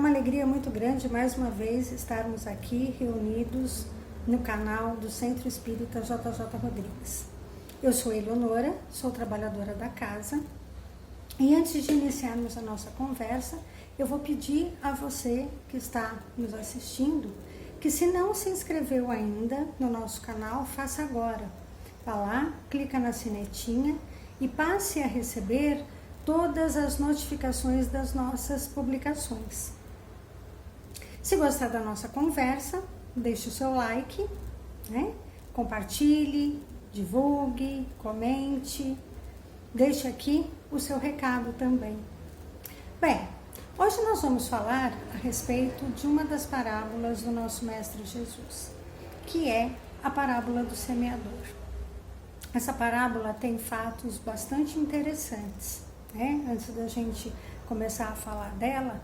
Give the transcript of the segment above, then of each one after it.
uma alegria muito grande, mais uma vez, estarmos aqui reunidos no canal do Centro Espírita JJ Rodrigues. Eu sou Eleonora, sou trabalhadora da casa, e antes de iniciarmos a nossa conversa, eu vou pedir a você que está nos assistindo, que se não se inscreveu ainda no nosso canal, faça agora. Vá lá, clica na sinetinha e passe a receber todas as notificações das nossas publicações. Se gostar da nossa conversa, deixe o seu like, né? Compartilhe, divulgue, comente, deixe aqui o seu recado também. Bem, hoje nós vamos falar a respeito de uma das parábolas do nosso Mestre Jesus, que é a parábola do semeador. Essa parábola tem fatos bastante interessantes, né? Antes da gente começar a falar dela,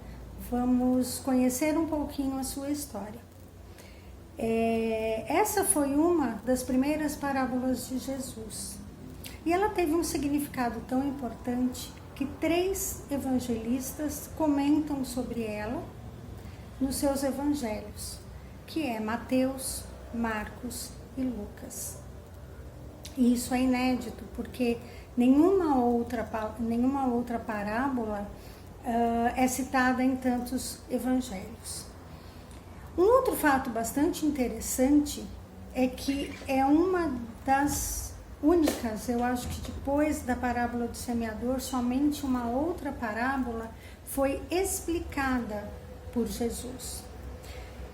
vamos conhecer um pouquinho a sua história. Essa foi uma das primeiras parábolas de Jesus. E ela teve um significado tão importante que 3 evangelistas comentam sobre ela nos seus evangelhos, que é Mateus, Marcos e Lucas. E isso é inédito, porque nenhuma outra parábola é citada em tantos evangelhos. Um outro fato bastante interessante é que é uma das únicas, eu acho que depois da parábola do semeador, somente uma outra parábola foi explicada por Jesus.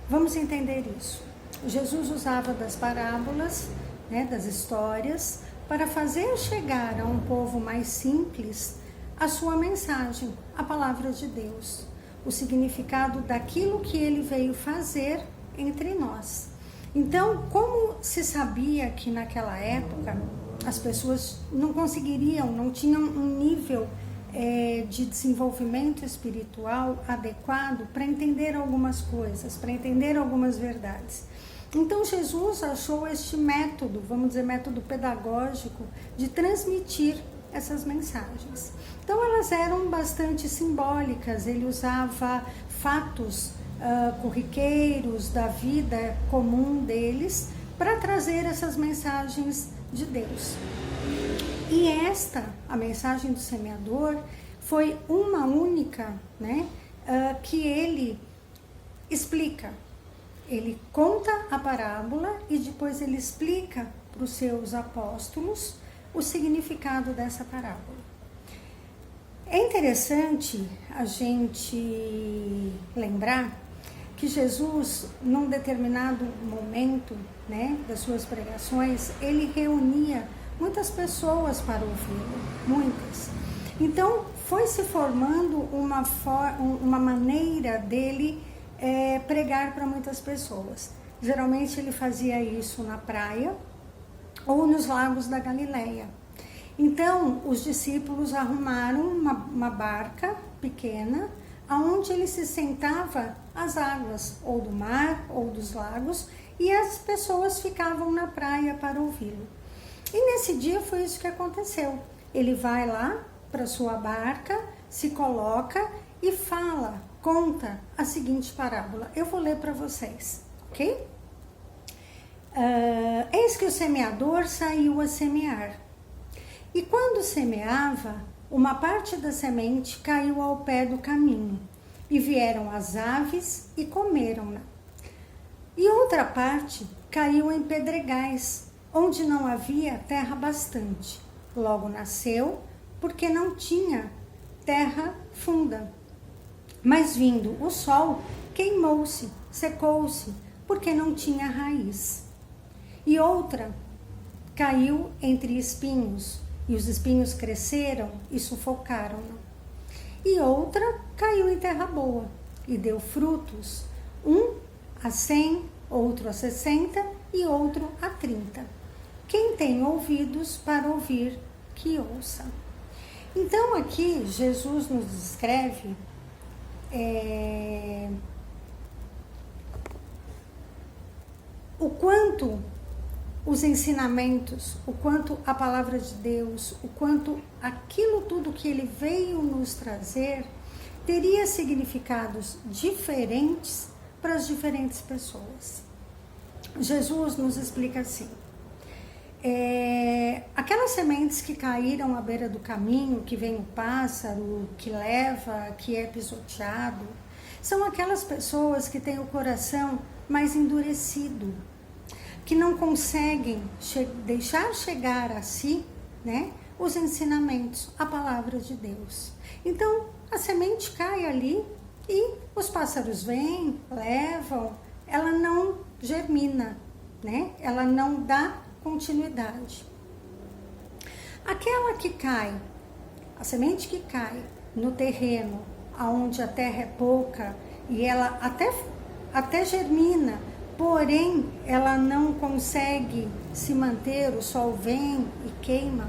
Vamos entender isso. Jesus usava das parábolas, né, das histórias, para fazer chegar a um povo mais simples a sua mensagem, a palavra de Deus, o significado daquilo que ele veio fazer entre nós. Então, como se sabia que naquela época as pessoas não conseguiriam, não tinham um nível de desenvolvimento espiritual adequado para entender algumas coisas, para entender algumas verdades. Então Jesus achou este método, vamos dizer, método pedagógico de transmitir essas mensagens. Então elas eram bastante simbólicas, ele usava fatos corriqueiros da vida comum deles para trazer essas mensagens de Deus. E a mensagem do semeador, foi uma única, né, que ele explica. Ele conta a parábola e depois ele explica para os seus apóstolos o significado dessa parábola. É interessante a gente lembrar que Jesus, num determinado momento, né, das suas pregações, ele reunia muitas pessoas para ouvi-lo, muitas. Então, foi se formando uma maneira dele pregar para muitas pessoas. Geralmente ele fazia isso na praia ou nos lagos da Galileia. Então os discípulos arrumaram uma barca pequena aonde ele se sentava às águas, ou do mar ou dos lagos, e as pessoas ficavam na praia para ouvi-lo. E nesse dia foi isso que aconteceu. Ele vai lá para sua barca, se coloca e conta a seguinte parábola. Eu vou ler para vocês, ok? Eis que o semeador saiu a semear. E quando semeava, uma parte da semente caiu ao pé do caminho, e vieram as aves e comeram-na. E outra parte caiu em pedregais, onde não havia terra bastante. Logo nasceu, porque não tinha terra funda. Mas vindo o sol, queimou-se, secou-se, porque não tinha raiz. E outra caiu entre espinhos, e os espinhos cresceram e sufocaram-no. E outra caiu em terra boa, e deu frutos, um a 100, outro a 60 e outro a 30. Quem tem ouvidos para ouvir, que ouça. Então aqui Jesus nos descreve o quanto os ensinamentos, o quanto a palavra de Deus, o quanto aquilo tudo que ele veio nos trazer teria significados diferentes para as diferentes pessoas. Jesus nos explica assim: aquelas sementes que caíram à beira do caminho, que vem o pássaro, que leva, que é pisoteado, são aquelas pessoas que têm o coração mais endurecido, que não conseguem deixar chegar a si, né, os ensinamentos, a palavra de Deus. Então, a semente cai ali e os pássaros vêm, levam, ela não germina, né? Ela não dá continuidade. Aquela que cai, a semente que cai no terreno, onde a terra é pouca e ela até germina, porém ela não consegue se manter, o sol vem e queima.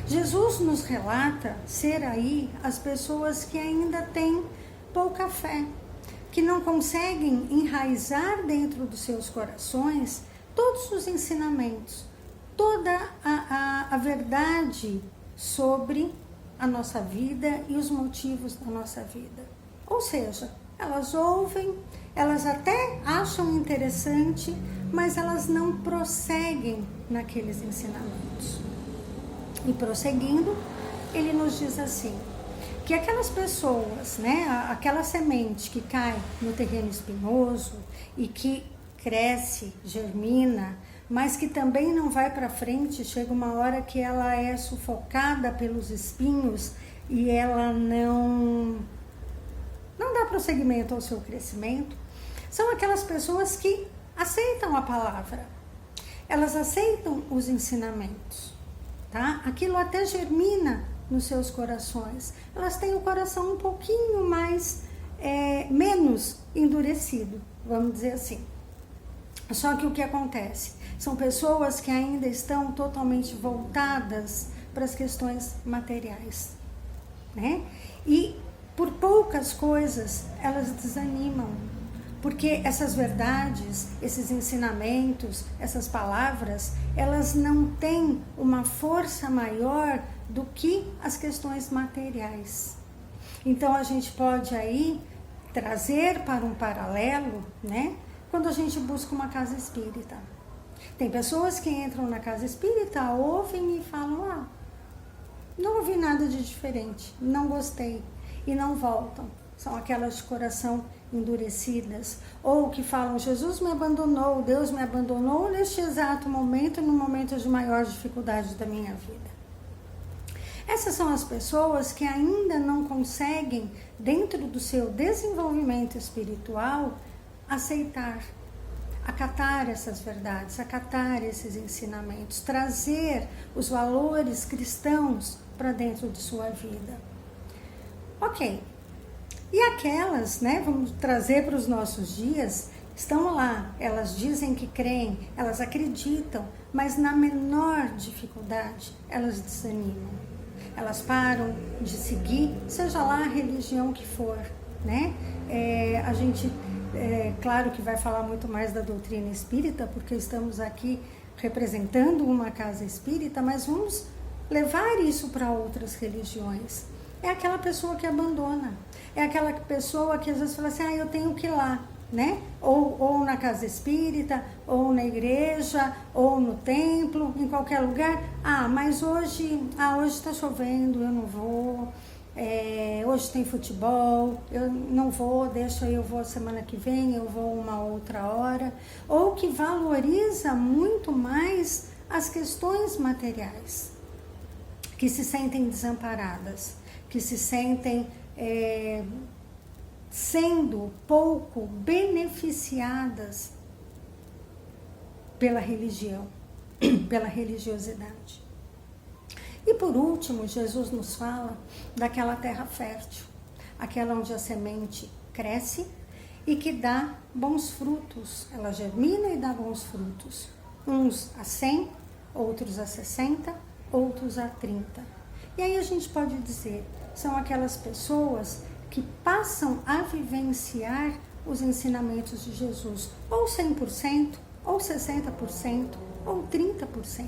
Jesus nos relata ser aí as pessoas que ainda têm pouca fé, que não conseguem enraizar dentro dos seus corações todos os ensinamentos, toda a verdade sobre a nossa vida e os motivos da nossa vida. Ou seja, elas ouvem, elas até acham interessante, mas elas não prosseguem naqueles ensinamentos. E prosseguindo, ele nos diz assim, que aquelas pessoas, né, aquela semente que cai no terreno espinhoso e que cresce, germina, mas que também não vai para frente, chega uma hora que ela é sufocada pelos espinhos e ela não dá prosseguimento ao seu crescimento, são aquelas pessoas que aceitam a palavra, elas aceitam os ensinamentos, tá? Aquilo até germina nos seus corações, elas têm o coração um pouquinho mais, menos endurecido, vamos dizer assim. Só que o que acontece? São pessoas que ainda estão totalmente voltadas para as questões materiais, né? E por poucas coisas elas desanimam, porque essas verdades, esses ensinamentos, essas palavras, elas não têm uma força maior do que as questões materiais. Então a gente pode aí trazer para um paralelo, né? Quando a gente busca uma casa espírita. Tem pessoas que entram na casa espírita, ouvem e falam, não ouvi nada de diferente, não gostei, e não voltam. São aquelas de coração endurecidas, ou que falam, Jesus me abandonou, Deus me abandonou neste exato momento, no momento de maior dificuldade da minha vida. Essas são as pessoas que ainda não conseguem, dentro do seu desenvolvimento espiritual, aceitar, acatar essas verdades, acatar esses ensinamentos, trazer os valores cristãos para dentro de sua vida. Ok. E aquelas, né, vamos trazer para os nossos dias, estão lá, elas dizem que creem, elas acreditam, mas na menor dificuldade elas desanimam. Elas param de seguir, seja lá a religião que for, né? A gente, claro que vai falar muito mais da doutrina espírita, porque estamos aqui representando uma casa espírita, mas vamos levar isso para outras religiões. É aquela pessoa que abandona, é aquela pessoa que às vezes fala assim, eu tenho que ir lá, né? Ou na casa espírita, ou na igreja, ou no templo, em qualquer lugar. Mas hoje está chovendo, eu não vou. Hoje tem futebol, eu não vou, eu vou semana que vem, eu vou uma outra hora. Ou que valoriza muito mais as questões materiais, que se sentem desamparadas, que se sentem sendo pouco beneficiadas pela religião, pela religiosidade. E por último, Jesus nos fala daquela terra fértil, aquela onde a semente cresce e que dá bons frutos, ela germina e dá bons frutos, uns a 100, outros a 60, outros a 30. E aí a gente pode dizer, são aquelas pessoas que passam a vivenciar os ensinamentos de Jesus, ou 100%, ou 60%, ou 30%.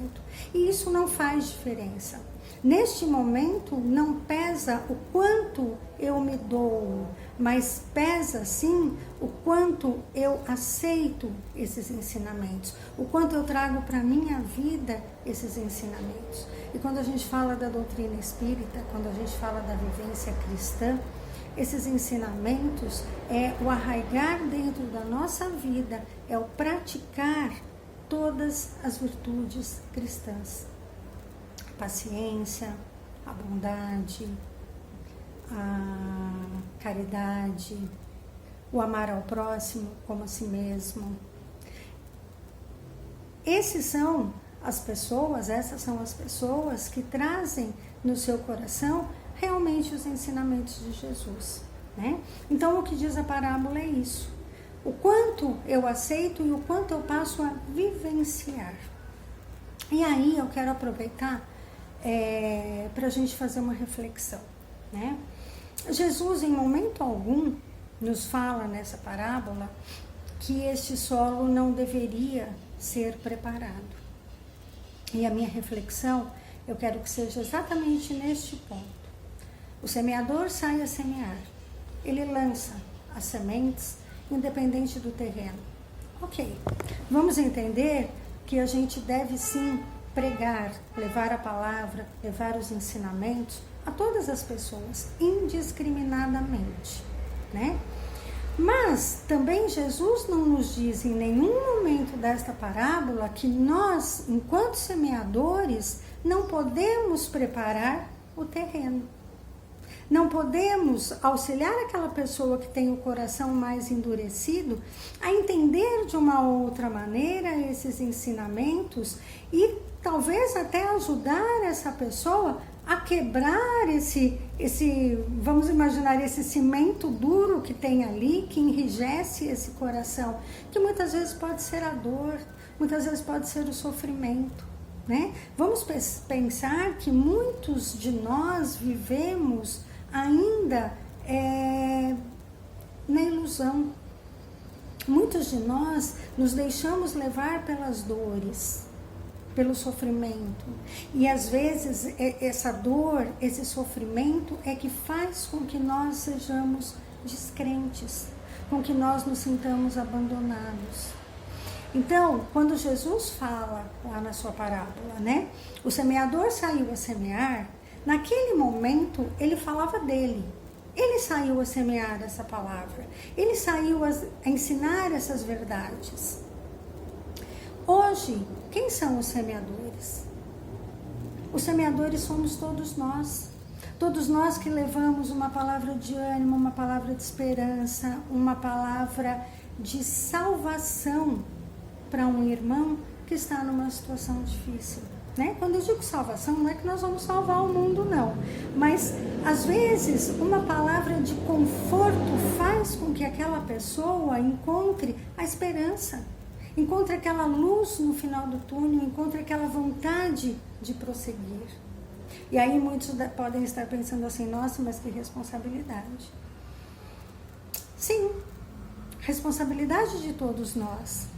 E isso não faz diferença. Neste momento não pesa o quanto eu me dou, mas pesa sim o quanto eu aceito esses ensinamentos, o quanto eu trago para a minha vida esses ensinamentos. E quando a gente fala da doutrina espírita, quando a gente fala da vivência cristã, esses ensinamentos é o arraigar dentro da nossa vida, é o praticar todas as virtudes cristãs. A paciência, a bondade, a caridade, o amar ao próximo como a si mesmo. Essas são as pessoas que trazem no seu coração realmente os ensinamentos de Jesus, né? Então o que diz a parábola é isso. O quanto eu aceito e o quanto eu passo a vivenciar. E aí eu quero aproveitar para a gente fazer uma reflexão, né? Jesus, em momento algum, nos fala nessa parábola que este solo não deveria ser preparado. E a minha reflexão, eu quero que seja exatamente neste ponto. O semeador sai a semear. Ele lança as sementes, independente do terreno. Ok, vamos entender que a gente deve sim pregar, levar a palavra, levar os ensinamentos a todas as pessoas, indiscriminadamente, né? Mas também Jesus não nos diz em nenhum momento desta parábola que nós, enquanto semeadores, não podemos preparar o terreno. Não podemos auxiliar aquela pessoa que tem o coração mais endurecido a entender de uma outra maneira esses ensinamentos e talvez até ajudar essa pessoa a quebrar vamos imaginar, esse cimento duro que tem ali, que enrijece esse coração, que muitas vezes pode ser a dor, muitas vezes pode ser o sofrimento, né? Vamos pensar que muitos de nós vivemos ainda na ilusão. Muitos de nós nos deixamos levar pelas dores, pelo sofrimento. E às vezes essa dor, esse sofrimento é que faz com que nós sejamos descrentes, com que nós nos sintamos abandonados. Então, quando Jesus fala lá na sua parábola, né? O semeador saiu a semear, naquele momento ele falava dele. Ele saiu a semear essa palavra. Ele saiu a ensinar essas verdades. Hoje, quem são os semeadores? Os semeadores somos todos nós. Todos nós que levamos uma palavra de ânimo, uma palavra de esperança, uma palavra de salvação para um irmão que está numa situação difícil, né? Quando eu digo salvação, não é que nós vamos salvar o mundo, não. Mas, às vezes, uma palavra de conforto faz com que aquela pessoa encontre a esperança, encontre aquela luz no final do túnel, encontre aquela vontade de prosseguir. E aí muitos podem estar pensando assim, nossa, mas que responsabilidade. Sim, responsabilidade de todos nós.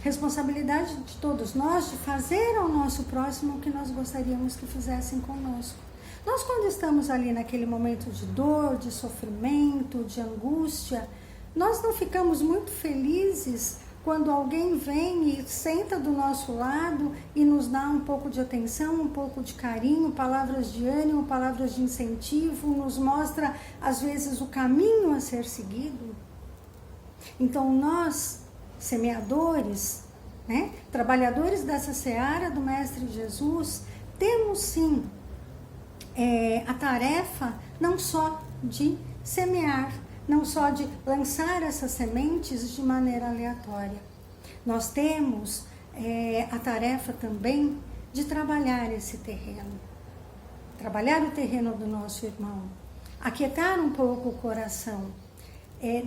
Responsabilidade de todos nós de fazer ao nosso próximo o que nós gostaríamos que fizessem conosco. Nós, quando estamos ali naquele momento de dor, de sofrimento, de angústia, nós não ficamos muito felizes quando alguém vem e senta do nosso lado e nos dá um pouco de atenção, um pouco de carinho, palavras de ânimo, palavras de incentivo, nos mostra, às vezes, o caminho a ser seguido. Então, nós, semeadores, né, trabalhadores dessa seara do Mestre Jesus, temos sim a tarefa não só de semear, não só de lançar essas sementes de maneira aleatória. Nós temos a tarefa também de trabalhar esse terreno, trabalhar o terreno do nosso irmão, aquietar um pouco o coração,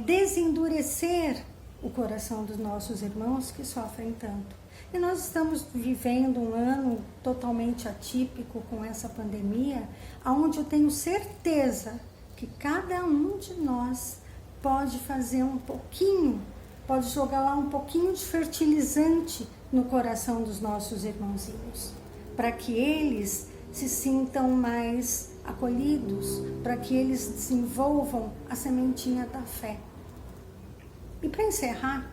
desendurecer o coração dos nossos irmãos que sofrem tanto. E nós estamos vivendo um ano totalmente atípico com essa pandemia, onde eu tenho certeza que cada um de nós pode fazer um pouquinho pode jogar lá um pouquinho de fertilizante no coração dos nossos irmãozinhos, para que eles se sintam mais acolhidos, para que eles desenvolvam a sementinha da fé. E para encerrar,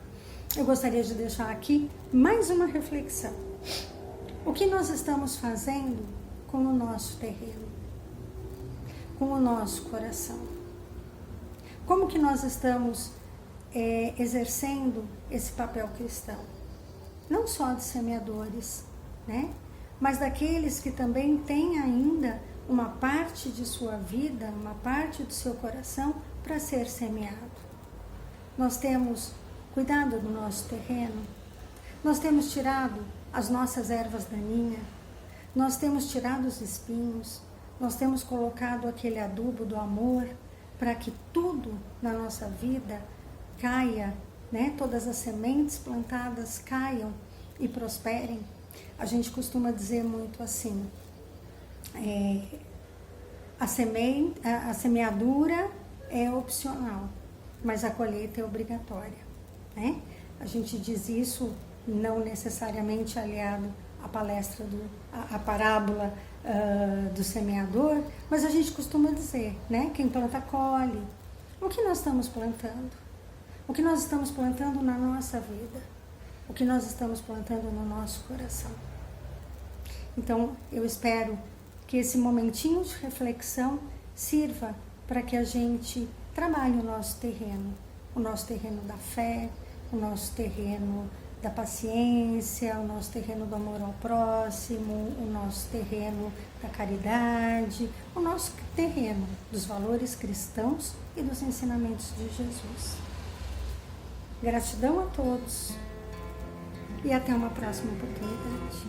eu gostaria de deixar aqui mais uma reflexão. O que nós estamos fazendo com o nosso terreno, com o nosso coração? Como que nós estamos exercendo esse papel cristão? Não só de semeadores, né? Mas daqueles que também têm ainda uma parte de sua vida, uma parte do seu coração para ser semeado. Nós temos cuidado do nosso terreno, nós temos tirado as nossas ervas daninhas, nós temos tirado os espinhos, nós temos colocado aquele adubo do amor para que tudo na nossa vida caia, né? Todas as sementes plantadas caiam e prosperem. A gente costuma dizer muito assim, a semeadura é opcional, mas a colheita é obrigatória, né? A gente diz isso não necessariamente aliado à palestra, à parábola do semeador, mas a gente costuma dizer, né? Quem planta colhe. O que nós estamos plantando? O que nós estamos plantando na nossa vida? O que nós estamos plantando no nosso coração? Então, eu espero que esse momentinho de reflexão sirva para que a gente trabalhe o nosso terreno da fé, o nosso terreno da paciência, o nosso terreno do amor ao próximo, o nosso terreno da caridade, o nosso terreno dos valores cristãos e dos ensinamentos de Jesus. Gratidão a todos e até uma próxima oportunidade.